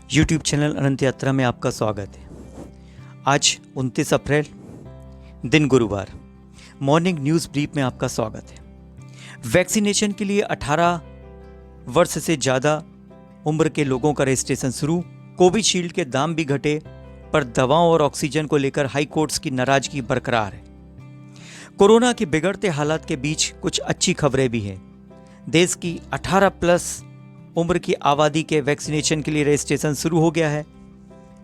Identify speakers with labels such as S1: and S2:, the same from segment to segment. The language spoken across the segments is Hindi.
S1: YouTube चैनल अनंत यात्रा में आपका स्वागत है। आज 29 अप्रैल दिन गुरुवार, मॉर्निंग न्यूज़ ब्रीफ में आपका स्वागत है। वैक्सीनेशन के लिए 18 वर्ष से ज़्यादा उम्र के लोगों का रजिस्ट्रेशन शुरू। कोविशील्ड के दाम भी घटे, पर दवाओं और ऑक्सीजन को लेकर हाई कोर्ट्स की नाराजगी बरकरार है। कोरोना के बिगड़ते हालात के बीच कुछ अच्छी खबरें भी हैं। देश की 18 प्लस उम्र की आबादी के वैक्सीनेशन के लिए रजिस्ट्रेशन शुरू हो गया है।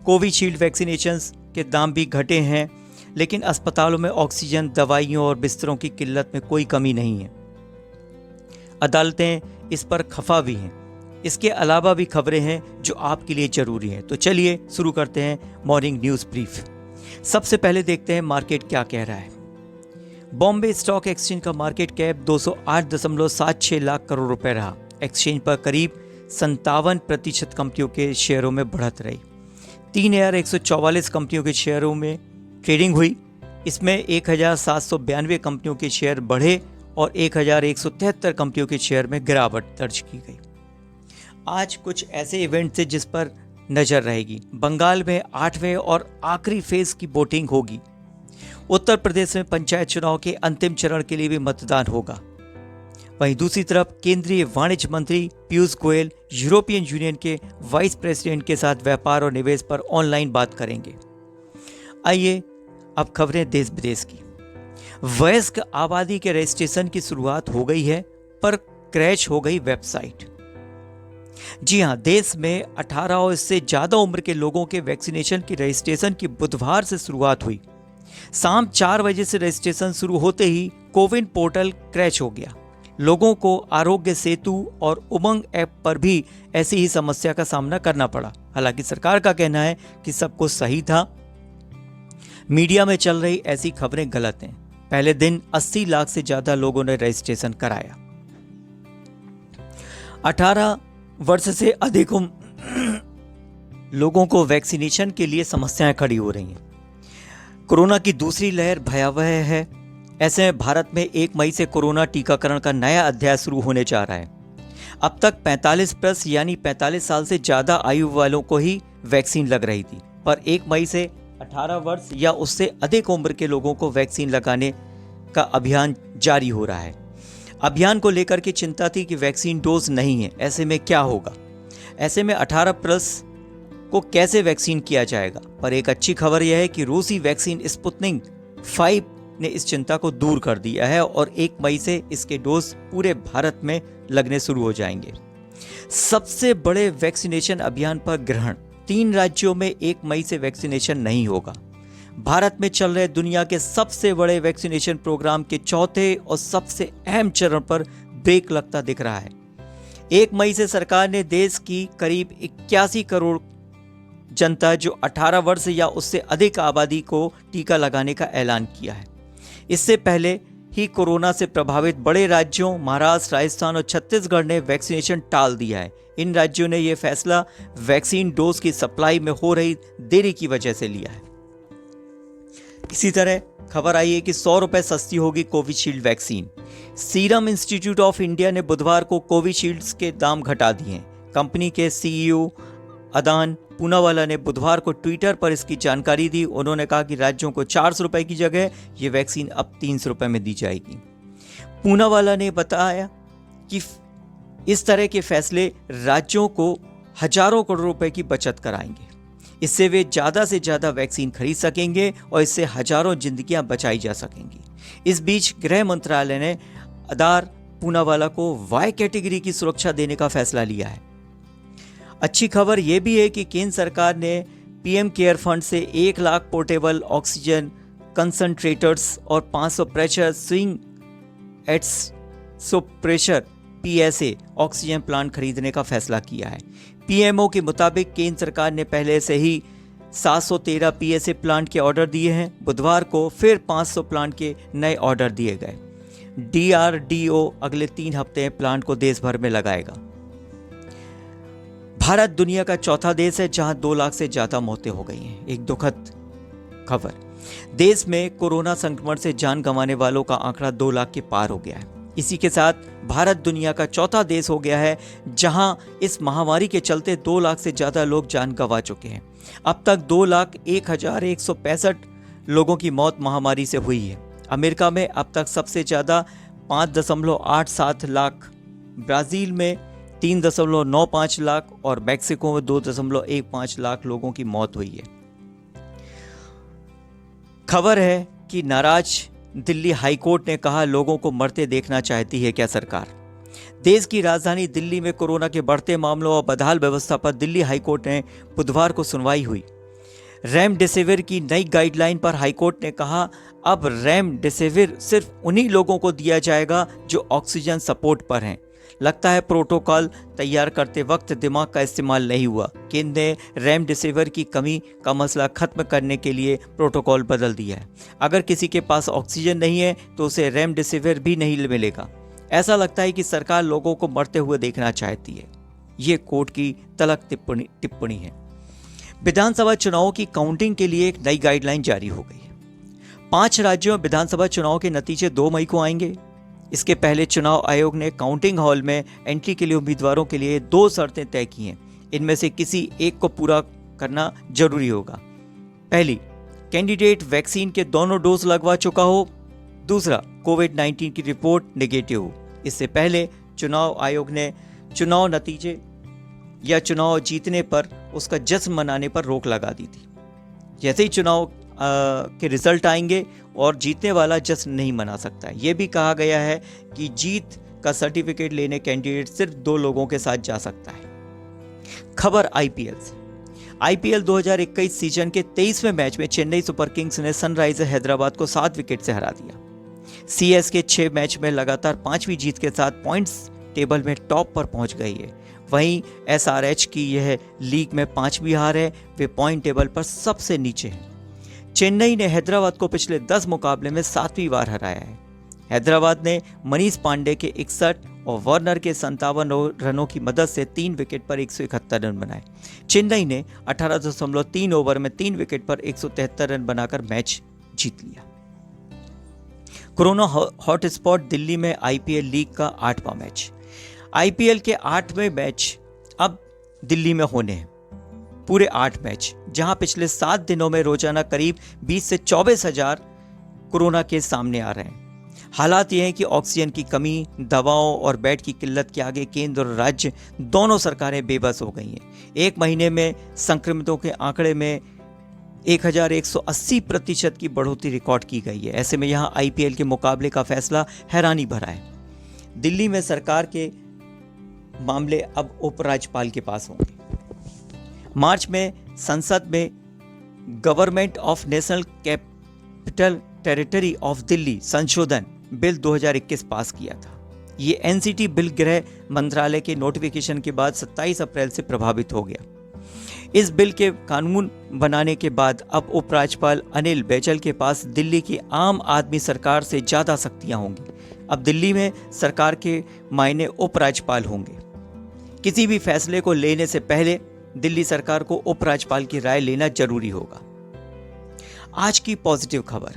S1: कोविशील्ड वैक्सीनेशन के दाम भी घटे हैं, लेकिन अस्पतालों में ऑक्सीजन, दवाइयों और बिस्तरों की किल्लत में कोई कमी नहीं है। अदालतें इस पर खफा भी हैं। इसके अलावा भी खबरें हैं जो आपके लिए जरूरी हैं। तो चलिए शुरू करते हैं मॉर्निंग न्यूज़ ब्रीफ। सबसे पहले देखते हैं मार्केट क्या कह रहा है। बॉम्बे स्टॉक एक्सचेंज का मार्केट कैप 208.76 लाख करोड़ रुपए रहा। एक्सचेंज पर करीब 57% कंपनियों के शेयरों में बढ़त रही। 3,144 कंपनियों के शेयरों में ट्रेडिंग हुई। इसमें 1,792 कंपनियों के शेयर बढ़े और 1,173 कंपनियों के शेयर में गिरावट दर्ज की गई। आज कुछ ऐसे इवेंट थे जिस पर नजर रहेगी। बंगाल में 8वें और आखिरी फेज की वोटिंग होगी। उत्तर प्रदेश में पंचायत चुनाव के अंतिम चरण के लिए भी मतदान होगा। वहीं दूसरी तरफ केंद्रीय वाणिज्य मंत्री पीयूष गोयल यूरोपियन यूनियन के वाइस प्रेसिडेंट के साथ व्यापार और निवेश पर ऑनलाइन बात करेंगे। आइए अब खबरें देश विदेश की। वयस्क आबादी के रजिस्ट्रेशन की शुरुआत हो गई है, पर क्रैश हो गई वेबसाइट। जी हां, देश में 18 और इससे ज्यादा उम्र के लोगों के वैक्सीनेशन की रजिस्ट्रेशन की बुधवार से शुरुआत हुई। शाम 4 बजे से रजिस्ट्रेशन शुरू होते ही कोविन पोर्टल क्रैश हो गया। लोगों को आरोग्य सेतु और उमंग ऐप पर भी ऐसी ही समस्या का सामना करना पड़ा। हालांकि सरकार का कहना है कि सब कुछ सही था। मीडिया में चल रही ऐसी खबरें गलत हैं। पहले दिन 80 लाख से ज्यादा लोगों ने रजिस्ट्रेशन कराया। 18 वर्ष से अधिक लोगों को वैक्सीनेशन के लिए समस्याएं खड़ी हो रही हैं। कोरोना की दूसरी लहर भयावह है। ऐसे में भारत में 1 मई से कोरोना टीकाकरण का नया अध्याय शुरू होने जा रहा है। अब तक 45 प्लस यानी 45 साल से ज्यादा आयु वालों को ही वैक्सीन लग रही थी, पर 1 मई से 18 वर्ष या उससे अधिक उम्र के लोगों को वैक्सीन लगाने का अभियान जारी हो रहा है। अभियान को लेकर के चिंता थी कि वैक्सीन डोज नहीं है, ऐसे में क्या होगा। ऐसे में 18 प्लस को कैसे वैक्सीन किया जाएगा। पर एक अच्छी खबर यह है कि रूसी वैक्सीन स्पुतनिक 5 ने इस चिंता को दूर कर दिया है और 1 मई से इसके डोज पूरे भारत में लगने शुरू हो जाएंगे। सबसे बड़े वैक्सीनेशन अभियान पर ग्रहण। 3 राज्यों में 1 मई से वैक्सीनेशन नहीं होगा। भारत में चल रहे दुनिया के सबसे बड़े वैक्सीनेशन प्रोग्राम के चौथे और सबसे अहम चरण पर ब्रेक लगता दिख रहा है। 1 मई से सरकार ने देश की करीब 81 करोड़ जनता जो 18 वर्ष या उससे अधिक आबादी को टीका लगाने का ऐलान किया है। इससे पहले ही कोरोना से प्रभावित बड़े राज्यों महाराष्ट्र, राजस्थान और छत्तीसगढ़ ने वैक्सीनेशन टाल दिया है। इन राज्यों ने यह फैसला वैक्सीन डोज की सप्लाई में हो रही देरी की वजह से लिया है। इसी तरह खबर आई है कि 100 रुपए सस्ती होगी Covishield vaccine. Serum institute of India ने बुधवार को कोविशील्ड के दाम घटा दिए हैं। कंपनी के सीईओ अदान पूनावाला ने बुधवार को ट्विटर पर इसकी जानकारी दी। उन्होंने कहा कि राज्यों को 400 रुपए की जगह ये वैक्सीन अब 300 रुपए में दी जाएगी। पूनावाला ने बताया कि इस तरह के फैसले राज्यों को हजारों करोड़ रुपए की बचत कराएंगे। इससे वे ज्यादा से ज्यादा वैक्सीन खरीद सकेंगे और इससे हजारों जिंदगियां बचाई जा सकेंगी। इस बीच गृह मंत्रालय ने अदार पूनावाला को वाई कैटेगरी की सुरक्षा देने का फैसला लिया है। अच्छी खबर यह भी है कि केंद्र सरकार ने पीएम केयर फंड से 1 लाख पोर्टेबल ऑक्सीजन कंसंट्रेटर्स और 500 pressure swing pressure PSA oxygen plant खरीदने का फैसला किया है। पीएमओ के मुताबिक केंद्र सरकार ने पहले से ही 713 पीएसए प्लांट के ऑर्डर दिए हैं। बुधवार को फिर 500 प्लांट के नए ऑर्डर दिए गए। डीआरडीओ अगले 3 हफ्ते में प्लांट को देश भर में लगाएगा। भारत दुनिया का चौथा देश है जहां 2 लाख से ज्यादा मौतें हो गई हैं। एक दुखद खबर। देश में कोरोना संक्रमण से जान गंवाने वालों का आंकड़ा 2 लाख के पार हो गया है। इसी के साथ भारत दुनिया का चौथा देश हो गया है जहां इस महामारी के चलते 2 लाख से ज़्यादा लोग जान गंवा चुके हैं। अब तक 2,01,165 लोगों की मौत महामारी से हुई है। अमेरिका में अब तक सबसे ज़्यादा 5.87 लाख, ब्राज़ील में 3.95 लाख और मैक्सिको में 2.15 लाख लोगों की मौत हुई है। खबर है कि नाराज दिल्ली हाईकोर्ट ने कहा, लोगों को मरते देखना चाहती है क्या सरकार। देश की राजधानी दिल्ली में कोरोना के बढ़ते मामलों और बदहाल व्यवस्था पर दिल्ली हाईकोर्ट ने बुधवार को सुनवाई हुई। रेमडेसिविर की नई गाइडलाइन पर हाईकोर्ट ने कहा, अब रेमडेसिविर सिर्फ उन्हीं लोगों को दिया जाएगा जो ऑक्सीजन सपोर्ट पर हैं। लगता है प्रोटोकॉल तैयार करते वक्त दिमाग का इस्तेमाल नहीं हुआ। केंद्र ने रेमडेसिविर की कमी का मसला खत्म करने के लिए प्रोटोकॉल बदल दिया है। अगर किसी के पास ऑक्सीजन नहीं है तो उसे रेमडेसिविर भी नहीं मिलेगा। ऐसा लगता है कि सरकार लोगों को मरते हुए देखना चाहती है। ये कोर्ट की तल्ख टिप्पणी है। विधानसभा चुनावों की काउंटिंग के लिए एक नई गाइडलाइन जारी हो गई है। 5 राज्यों में विधानसभा चुनाव के नतीजे 2 मई को आएंगे। इसके पहले चुनाव आयोग ने काउंटिंग हॉल में एंट्री के लिए उम्मीदवारों के लिए 2 शर्तें तय की हैं। इनमें से किसी एक को पूरा करना जरूरी होगा। पहली, कैंडिडेट वैक्सीन के दोनों डोज लगवा चुका हो। दूसरा, कोविड-19 की रिपोर्ट नेगेटिव हो। इससे पहले चुनाव आयोग ने चुनाव नतीजे या चुनाव जीतने पर उसका जश्न मनाने पर रोक लगा दी थी। जैसे ही चुनाव के रिजल्ट आएंगे और जीतने वाला जश्न नहीं मना सकता है। यह भी कहा गया है कि जीत का सर्टिफिकेट लेने कैंडिडेट सिर्फ 2 लोगों के साथ जा सकता है। खबर आईपीएल से। आईपीएल 2021 सीजन के 23वें मैच में चेन्नई सुपर किंग्स ने सनराइजर हैदराबाद को 7 विकेट से हरा दिया। सीएसके 6 मैच में लगातार 5वीं जीत के साथ पॉइंट्स टेबल में टॉप पर पहुंच गई है। वहीं एसआरएच की यह लीग में 5वीं हार है। वे पॉइंट टेबल पर सबसे नीचे हैं। चेन्नई ने हैदराबाद को पिछले 10 मुकाबले में 7वीं बार हराया है। हैदराबाद ने मनीष पांडे के 61 और वार्नर के 57 रनों की मदद से 3 विकेट पर 171 रन बनाए। चेन्नई ने 18.3 ओवर में 3 विकेट पर 173 रन बनाकर मैच जीत लिया। कोरोना हॉटस्पॉट दिल्ली में आईपीएल लीग का 8वां मैच। आईपीएल के 8वें मैच अब दिल्ली में होने हैं। पूरे 8 मैच, जहां पिछले 7 दिनों में रोजाना करीब 20 से 24 हजार कोरोना केस सामने आ रहे हैं। हालात ये हैं कि ऑक्सीजन की कमी, दवाओं और बेड की किल्लत के आगे केंद्र और राज्य दोनों सरकारें बेबस हो गई हैं। एक महीने में संक्रमितों के आंकड़े में 1180% की बढ़ोतरी रिकॉर्ड की गई है। ऐसे में यहाँ आईपीएल के मुकाबले का फैसला हैरानी भरा है। दिल्ली में सरकार के मामले अब उपराज्यपाल के पास होंगे। मार्च में संसद में government of national capital territory of Delhi संशोधन बिल 2021 पास किया था। ये एनसीटी बिल गृह मंत्रालय के नोटिफिकेशन के बाद 27 अप्रैल से प्रभावित हो गया। इस बिल के कानून बनाने के बाद अब उपराज्यपाल अनिल बैजल के पास दिल्ली की आम आदमी सरकार से ज्यादा शक्तियां होंगी। अब दिल्ली में सरकार के मायने उपराज्यपाल होंगे। किसी भी फैसले को लेने से पहले दिल्ली सरकार को उपराज्यपाल की राय लेना जरूरी होगा। आज की पॉजिटिव खबर।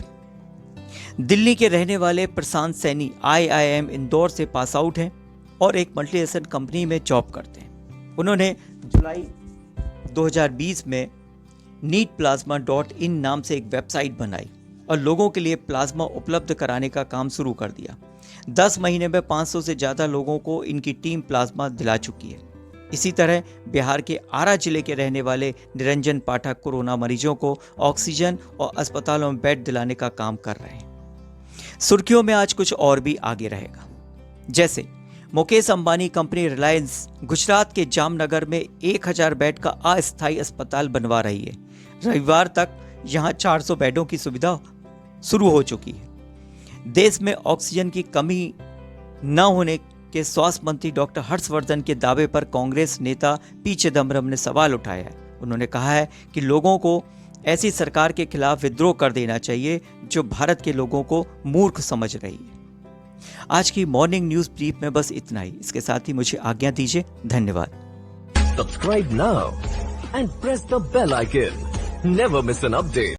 S1: दिल्ली के रहने वाले प्रशांत सैनी आईआईएम इंदौर से पास आउट हैं और एक मल्टीनेशनल कंपनी में जॉब करते हैं। उन्होंने जुलाई 2020 में needplasma.in नाम से एक वेबसाइट बनाई और लोगों के लिए प्लाज्मा उपलब्ध कराने का काम शुरू कर दिया। 10 महीने में 500 से ज़्यादा लोगों को इनकी टीम प्लाज्मा दिला चुकी है। इसी तरह बिहार के आरा जिले के रहने वाले निरंजन पाठक कोरोना मरीजों को ऑक्सीजन और अस्पतालों में बेड दिलाने का काम कर रहे हैं। सुर्खियों में आज कुछ और भी आगे रहेगा। जैसे मुकेश अंबानी कंपनी रिलायंस गुजरात के जामनगर में 1000 बेड का अस्थायी अस्पताल बनवा रही है। रविवार तक यहां 400 बेडों की सुविधा शुरू हो चुकी है। देश में ऑक्सीजन की कमी न होने के स्वास्थ्य मंत्री डॉक्टर हर्षवर्धन के दावे पर कांग्रेस नेता पी चिदम्बरम ने सवाल उठाया है। उन्होंने कहा है कि लोगों को ऐसी सरकार के खिलाफ विद्रोह कर देना चाहिए जो भारत के लोगों को मूर्ख समझ रही है। आज की मॉर्निंग न्यूज ब्रीफ में बस इतना ही। इसके साथ ही मुझे आज्ञा दीजिए। धन्यवाद।
S2: Subscribe now and press the bell icon. Never miss an update.